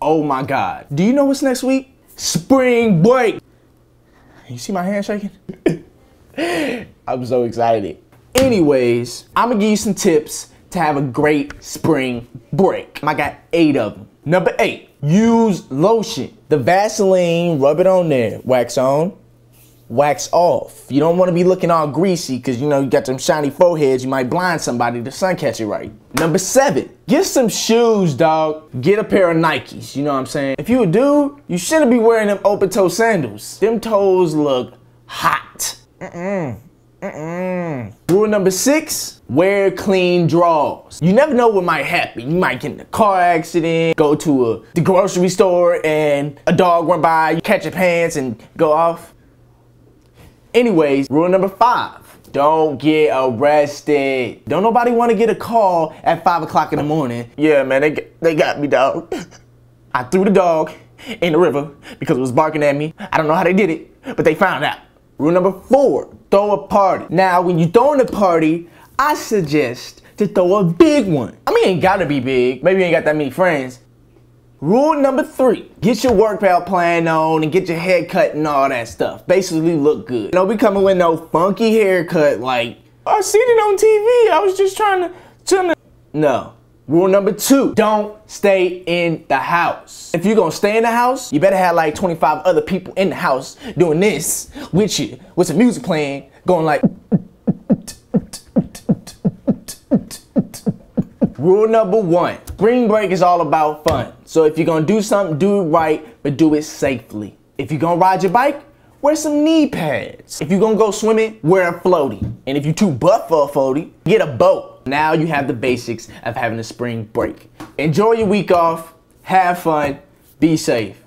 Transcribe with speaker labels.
Speaker 1: Oh my God. Do you know what's next week? Spring break. You see my hand shaking? I'm so excited. Anyways, I'm gonna give you some tips to have a great spring break. I got 8 of them. Number 8, use lotion. The Vaseline, rub it on there. Wax on, wax off. You don't wanna be looking all greasy because you know you got them shiny foreheads, you might blind somebody, the sun catch it right. Number 7, get some shoes, dog. Get a pair of Nikes, you know what I'm saying? If you a dude, you shouldn't be wearing them open toe sandals. Them toes look hot. Rule number 6, wear clean drawers. You never know what might happen. You might get in a car accident, go to the grocery store and a dog run by, you catch your pants and go off. Anyways, rule number 5, don't get arrested. Don't nobody want to get a call at 5 o'clock in the morning. Yeah, man, they got me, dog. I threw the dog in the river because it was barking at me. I don't know how they did it, but they found out. Rule number 4, throw a party. Now, when you're throwing a party, I suggest to throw a big one. I mean, it ain't gotta be big. Maybe you ain't got that many friends. Rule number 3, get your workout plan on and get your hair cut and all that stuff. Basically look good. Don't be coming with no funky haircut like, I seen it on TV. I was just trying to. No. Rule number 2, don't stay in the house. If you're gonna stay in the house, you better have like 25 other people in the house doing this with you, with some music playing, going like. Rule number 1, spring break is all about fun. So if you're gonna do something, do it right, but do it safely. If you're gonna ride your bike, wear some knee pads. If you're gonna go swimming, wear a floaty. And if you're too buff for a floaty, get a boat. Now you have the basics of having a spring break. Enjoy your week off, have fun, be safe.